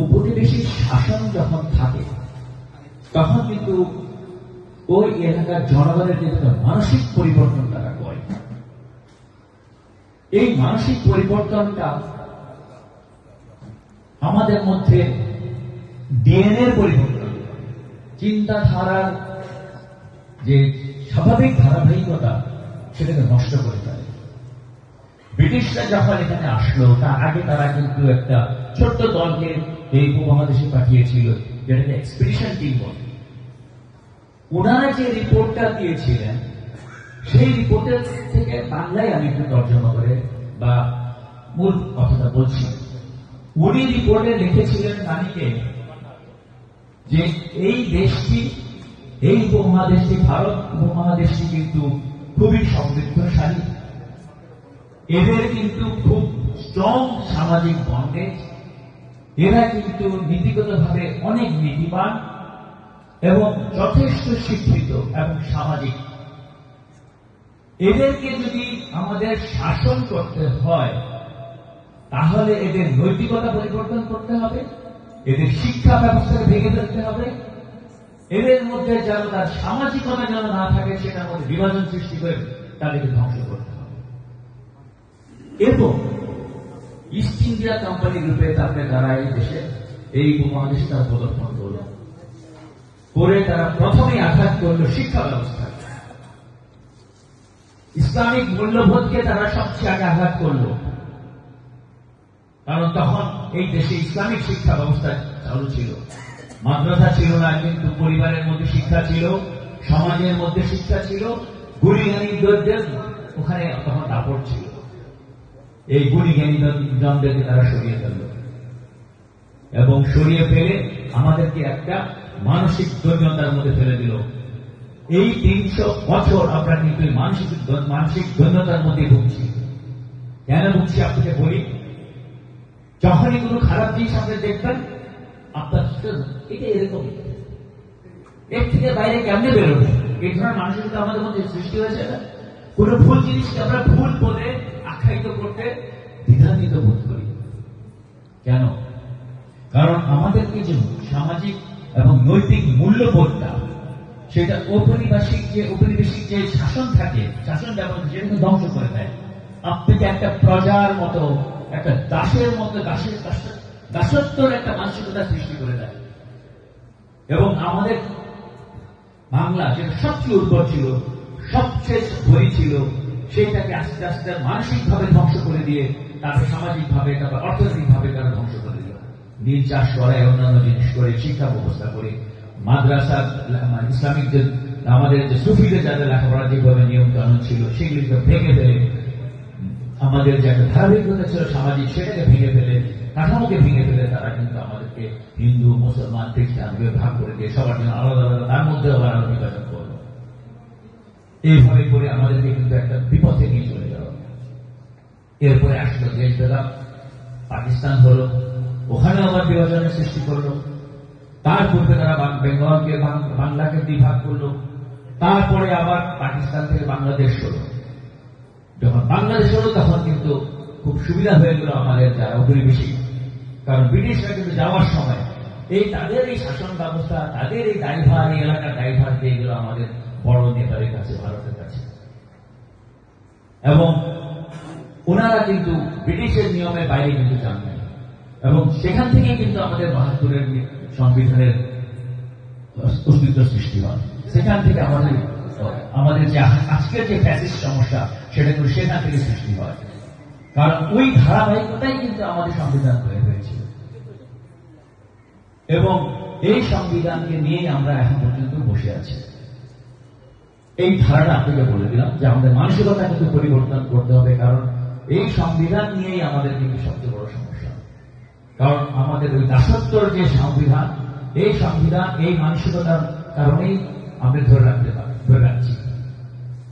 উপনিবেশিক শাসন যখন থাকে তখন কিন্তু ওই এলাকার জনগণের কিন্তু মানসিক পরিবর্তন তারা করে। এই মানসিক পরিবর্তনটা আমাদের মধ্যে ডিএনএর পরিবর্তন, চিন্তাধারার যে স্বাভাবিক ধারাবাহিকতা সেটাকে নষ্ট করে ফেলে। ব্রিটিশরা যখন এখানে আসলো তার আগে তারা কিন্তু একটা ছোট্ট দলকে এই উপমহাদেশে পাঠিয়েছিল, যেটাকে এক্সপিডিশন টিম বলে। ওনারা যে রিপোর্টটা দিয়েছিলেন সেই রিপোর্টের থেকে বাংলায় আমি একটু তর্জমা করে বা মূল কথাটা বলছি। উনি রিপোর্টে লিখেছিলেন নানিকে যে এই দেশটি, এই উপমহাদেশটি, ভারত উপমহাদেশটি কিন্তু খুবই সমৃদ্ধশালী, এদের কিন্তু খুব স্ট্রং সামাজিক বন্ডেজ, এরা কিন্তু নীতিগতভাবে অনেক নীতিবান এবং যথেষ্ট শিক্ষিত এবং সামাজিক। এদেরকে যদি আমাদের শাসন করতে হয় তাহলে এদের নৈতিকতা পরিবর্তন করতে হবে, এদের শিক্ষা ব্যবস্থাকে ভেঙে ফেলতে হবে, এদের মধ্যে যেন তার সামাজিকতা যেন না থাকে সেটার মধ্যে বিভাজন সৃষ্টি করে তাদেরকে ধ্বংস করতে হবে। এবং ইস্ট ইন্ডিয়া কোম্পানি রূপে তাকে তারা এই দেশে, এই উপমহাদেশে তারা প্রদর্শন করল, করে তারা প্রথমেই আঘাত করল শিক্ষা ব্যবস্থা। ইসলামিক মূল্যবোধকে তারা সবচেয়ে আগে আঘাত করল, কারণ তখন এই দেশে ইসলামিক শিক্ষা ব্যবস্থা চালু ছিল। মাদ্রাসা ছিল না, কিন্তু পরিবারের মধ্যে শিক্ষা ছিল, সমাজের মধ্যে শিক্ষা ছিল, গুণীজ্ঞানীদের ওখানে তখন দাপট ছিল। এই গুণীজ্ঞানীজনদেরকে তারা সরিয়ে ফেলল এবং সরিয়ে ফেলে আমাদেরকে একটা মানসিক দৈন্যতার মধ্যে ফেলে দিল। এই ৩০০ বছর আমরা কিন্তু মানসিক দৈন্যতার মধ্যে ভুগছি। কেন ভুগছি আপনাকে বলি। যখনই কোনো খারাপ জিনিস আপনি দেখবেন আপনার এটা এরকমই, এর থেকে বাইরে কেমনে বেরোবে, এই ধরনের মানসিকতা আমাদের মধ্যে সৃষ্টি হয়েছে না। কোন ভুল জিনিসকে আমরা ভুল বলে আখ্যায়িত করতে দ্বিধান্বিত বোধ করি। কেন? কারণ আমাদেরকে যে সামাজিক এবং নৈতিক মূল্যবোধটা সেটা ঔপনিবেশিক যে শাসন থাকে, শাসন ব্যবস্থা সেটাকে ধ্বংস করে দেয়। আপনাকে একটা প্রজার মতো, একটা দাসের মতো, দাসত্বর একটা মানসিকতা সৃষ্টি করে দেয়। এবং আমাদের বাংলা যেটা সবচেয়ে উর্বর ছিল, সবচেয়ে ধনী ছিল, সেইটাকে আস্তে আস্তে মানসিকভাবে ধ্বংস করে দিয়ে তারপর সামাজিকভাবে, তারপর অর্থনৈতিকভাবে তারা ধ্বংস করে দিল। নীল চাষ করায়, অন্যান্য জিনিস করে, শিক্ষা ব্যবস্থা করে, মাদ্রাসা, ইসলামিক যে আমাদের যে সুফিদের যাদের লেখাপড়া যেভাবে নিয়ম কানুন ছিল সেগুলিকে ভেঙে ফেলে, আমাদের যে একটা ধারাবাহিকতা ছিল সামাজিক সেটাকে ভেঙে ফেলে, কাঠামোকে ভেঙে ফেলে তারা কিন্তু আমাদেরকে হিন্দু, মুসলমান, খ্রিস্টান ভাগ করে দিয়ে সবার জন্য আলাদা আলাদা, তার মধ্যে আবার আলাদা বিভাজন করল। এইভাবে করে আমাদেরকে কিন্তু একটা বিপথে নিয়ে চলে গেল। এরপরে আসলো দেশ ভেদাভ, পাকিস্তান হলো, ওখানে আবার বিভাজনের সৃষ্টি করলো। তার পূর্বে তারা বেঙ্গলকে, বাংলাকে বিভাগ করলো। তারপরে আবার পাকিস্তান থেকে বাংলাদেশ হলো। যখন বাংলাদেশ হলো তখন কিন্তু খুব সুবিধা হয়ে গেল আমাদের যারা উপনিবেশিক, কারণ ব্রিটিশরা কিন্তু যাওয়ার সময় তাদের এই শাসন ব্যবস্থা, তাদের এই দায়ভার, এই এলাকার দায়ভার দিয়ে গেল আমাদের বড় নেতাদের কাছে, ভারতের কাছে। এবং ওনারা কিন্তু ব্রিটিশের নিয়মের বাইরে কিন্তু যান নাই, এবং সেখান থেকে কিন্তু আমাদের ৭২-এর সংবিধানের অস্তিত্ব সৃষ্টি হয়। সেখান থেকে আমাদের যে আজকের যে ফ্যাসিস্ট সমস্যা সেটা কিন্তু সেখান থেকে সৃষ্টি হয়, কারণ ওই ধারাবাহিকতাই কিন্তু আমাদের সংবিধান তৈরি হয়েছিল। এবং এই সংবিধানকে নিয়েই আমরা এখন পর্যন্ত বসে আছি। এই ধারাটা আপনাকে বলে দিলাম যে আমাদের মানসিকতা কিন্তু পরিবর্তন করতে হবে, কারণ এই সংবিধান নিয়েই আমাদের কিন্তু সবচেয়ে বড় সমস্যা। কারণ আমাদের ওই দাসত্বর যে সংবিধান, এই সংবিধান এই মানসিকতার কারণেই আমরা ধরে রাখছি।